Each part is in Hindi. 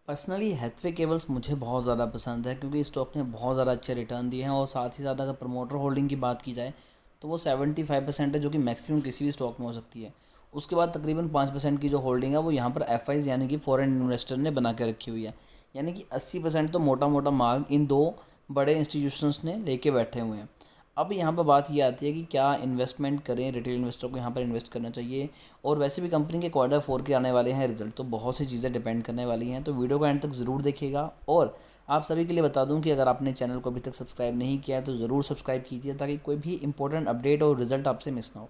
पर्सनली हैथवे केबल्स मुझे बहुत ज़्यादा पसंद है क्योंकि स्टॉक ने बहुत ज़्यादा अच्छे रिटर्न दिए हैं और साथ ही साथ अगर प्रमोटर होल्डिंग की बात की जाए तो वो 75% है, जो कि मैक्सिमम किसी भी स्टॉक में हो सकती है। उसके बाद तकरीबन 5% की जो होल्डिंग है वो यहाँ पर एफ यानी कि फॉरेन इन्वेस्टर ने बना के रखी हुई है। यानी कि 80% तो मोटा मोटा माल इन दो बड़े इंस्टीट्यूशंस ने लेके बैठे हुए हैं। अब यहाँ पर बात ये आती है कि क्या इन्वेस्टमेंट करें, रिटेल इन्वेस्टर को यहाँ पर इन्वेस्ट करना चाहिए। और वैसे भी कंपनी के क्वार्टर 4 के आने वाले हैं रिजल्ट, तो बहुत सी चीज़ें डिपेंड करने वाली हैं, तो वीडियो को एंड तक ज़रूर देखिएगा। और आप सभी के लिए बता दूं कि अगर आपने चैनल को अभी तक सब्सक्राइब नहीं किया है तो ज़रूर सब्सक्राइब कीजिए ताकि कोई भी इंपॉर्टेंट अपडेट और रिजल्ट आपसे मिस ना हो।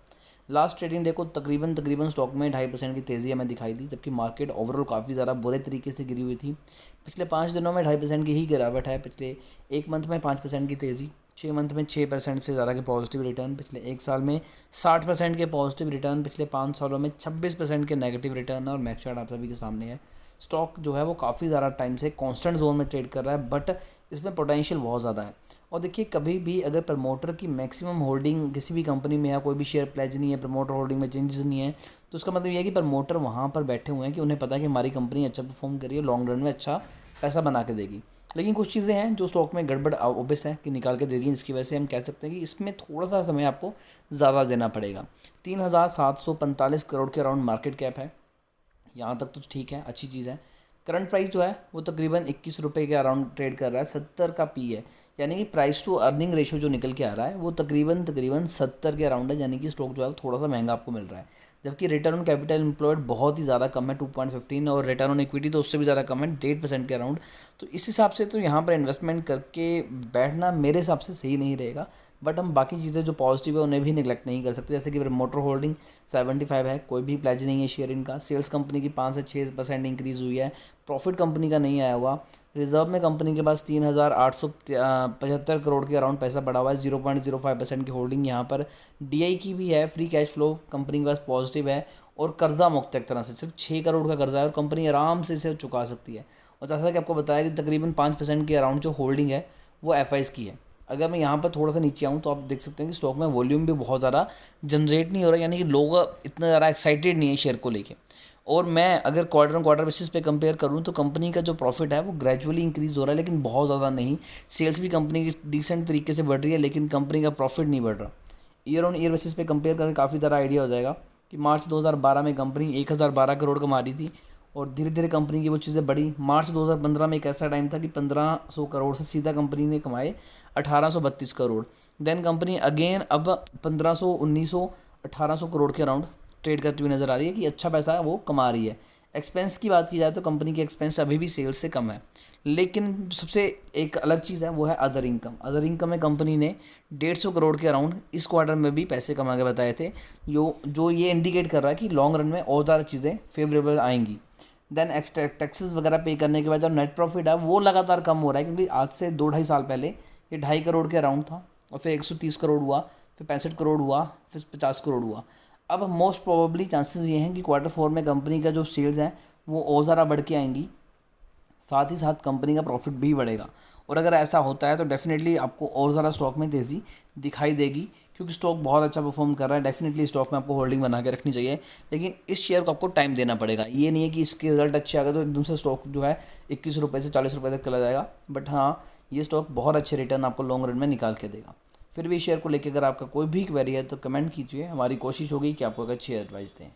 लास्ट ट्रेडिंग डे को तकरीबन स्टॉक में 2.5% की तेज़ी हमें दिखाई दी, जबकि मार्केट ओवरऑल काफ़ी ज़्यादा बुरे तरीके से गिरी हुई थी। पिछले 5 दिनों में 2.5% की ही गिरावट है। पिछले एक मंथ में 5% की तेज़ी, 6 मंथ में 6% से ज़्यादा के पॉजिटिव रिटर्न, पिछले एक साल में 60% के पॉजिटिव रिटर्न, पिछले 5 सालों में 26% के नेगेटिव रिटर्न। और मैक्स चार्ट आप सभी के सामने है। स्टॉक जो है वो काफ़ी ज़्यादा टाइम से कांस्टेंट जोन में ट्रेड कर रहा है, बट इसमें पोटेंशियल बहुत ज़्यादा है। और देखिए, कभी भी अगर प्रमोटर की मैक्सिमम होल्डिंग किसी भी कंपनी में है, कोई भी शेयर प्लेज नहीं है, प्रमोटर होल्डिंग में चेंजेस नहीं है, तो उसका मतलब ये है कि प्रमोटर वहाँ पर बैठे हुए हैं कि उन्हें पता है कि हमारी कंपनी अच्छा परफॉर्म करी है, लॉन्ग रन में अच्छा पैसा बना के देगी। लेकिन कुछ चीज़ें हैं जो स्टॉक में गड़बड़ ओबियस है कि निकाल के दे रही हैं, जिसकी वजह से हम कह सकते हैं कि इसमें थोड़ा सा समय आपको ज़्यादा देना पड़ेगा। 3,745 करोड़ के अराउंड मार्केट कैप है, यहाँ तक तो ठीक है, अच्छी चीज़ है। करंट प्राइस जो है वो तकरीबन 21 रुपये के अराउंड ट्रेड कर रहा है, 70 का पी है। यानी कि प्राइस टू अर्निंग रेशियो जो निकल के आ रहा है वो तकरीबन 70 के अराउंड है। यानी कि स्टॉक जो है वो थोड़ा सा महंगा आपको मिल रहा है, जबकि रिटर्न ऑन कैपिटल एम्प्लॉयड बहुत ही ज़्यादा कम है, 2.15, और रिटर्न ऑन इक्विटी तो उससे भी ज़्यादा कम है, 1.5% के अराउंड। तो इस हिसाब से तो यहाँ पर इन्वेस्टमेंट करके बैठना मेरे हिसाब से सही नहीं रहेगा। बट हम बाकी चीज़ें जो पॉजिटिव है उन्हें भी निगलेक्ट नहीं कर सकते, जैसे कि मोटर होल्डिंग 75 है, कोई भी प्लेज नहीं है शेयर इनका। सेल्स कंपनी की 5 से 6% इंक्रीज़ हुई है, प्रॉफिट कंपनी का नहीं आया हुआ। रिजर्व में कंपनी के पास 3,875 करोड़ के अराउंड पैसा पड़ा हुआ है, 0.05% की होल्डिंग यहाँ पर। डीआई की भी है, फ्री कैश फ्लो कंपनी के पास पॉजिटिव है, और कर्जा मुक्त एक तरह से सिर्फ 6 करोड़ का कर्जा है और कंपनी आराम से इसे चुका सकती है। और जैसा कि आपको बताया कि तकरीबन 5% के अराउंड जो होल्डिंग है वो एफ की है। अगर मैं यहाँ पर थोड़ा सा नीचे आऊँ तो आप देख सकते हैं कि स्टॉक में वॉल्यूम भी बहुत ज़्यादा जनरेट नहीं हो रहा, यानी कि लोग इतना ज़्यादा एक्साइटेड नहीं है शेयर को लेके। और मैं अगर क्वार्टर ऑन क्वार्टर बेसिस पे कंपेयर करूँ तो कंपनी का जो प्रॉफिट है वो ग्रेजुअली इंक्रीज़ हो रहा है, लेकिन बहुत ज़्यादा नहीं। सेल्स भी कंपनी की डिसेंट तरीके से बढ़ रही है, लेकिन कंपनी का प्रॉफिट नहीं बढ़ रहा। ईयर ऑन ईयर बेसिस पे कंपेयर करके काफ़ी ज़्यादा आइडिया हो जाएगा कि मार्च 2012 में कंपनी 1,012 करोड़ कमा रही थी, और धीरे धीरे कंपनी की वो चीज़ें बढ़ी। मार्च 2015 में एक ऐसा टाइम था कि 1,500 करोड़ से सीधा कंपनी ने कमाए 1,832 करोड़। देन कंपनी अगेन अब 1,500, 1,900, 1,800 करोड़ के अराउंड ट्रेड करती हुई नज़र आ रही है कि अच्छा पैसा वो कमा रही है। एक्सपेंस की बात की जाए तो कंपनी के एक्सपेंस अभी भी सेल्स से कम है। लेकिन सबसे एक अलग चीज़ है वो है अदर इनकम। अदर इनकम में कंपनी ने 150 करोड़ के अराउंड इस क्वार्टर में भी पैसे कमा के बताए थे, जो ये इंडिकेट कर रहा है कि लॉन्ग रन में और ज़्यादा चीज़ें फेवरेबल आएंगी। देन एक्स्ट्रा टैक्सेस वगैरह पे करने के बाद जो नेट प्रॉफिट है वो लगातार कम हो रहा है, क्योंकि आज से 2-2.5 साल पहले ये 2.5 करोड़ के अराउंड था, और फिर 130 करोड़ हुआ, फिर 65 करोड़ हुआ, फिर 50 करोड़ हुआ। अब मोस्ट प्रोबेबली चांसेस ये हैं कि क्वार्टर 4 में कंपनी का जो सेल्स हैं वो और ज़्यादा बढ़ के आएंगी, साथ ही साथ कंपनी का प्रॉफिट भी बढ़ेगा। और अगर ऐसा होता है तो डेफिनेटली आपको और ज़्यादा स्टॉक में तेज़ी दिखाई देगी, क्योंकि स्टॉक बहुत अच्छा परफॉर्म कर रहा है। डेफिनेटली स्टॉक में आपको होल्डिंग बना के रखनी चाहिए, लेकिन इस शेयर को आपको टाइम देना पड़ेगा। ये नहीं है कि इसके रिजल्ट अच्छे आ गए तो एकदम से स्टॉक जो है 21 रुपये से 40 रुपये तक चला जाएगा। बट हाँ, ये स्टॉक बहुत अच्छे रिटर्न आपको लॉन्ग रन में निकाल के देगा। फिर भी शेयर को लेकर अगर आपका कोई भी क्वेरी है तो कमेंट कीजिए, हमारी कोशिश होगी कि आपको एक अच्छी एडवाइस दें।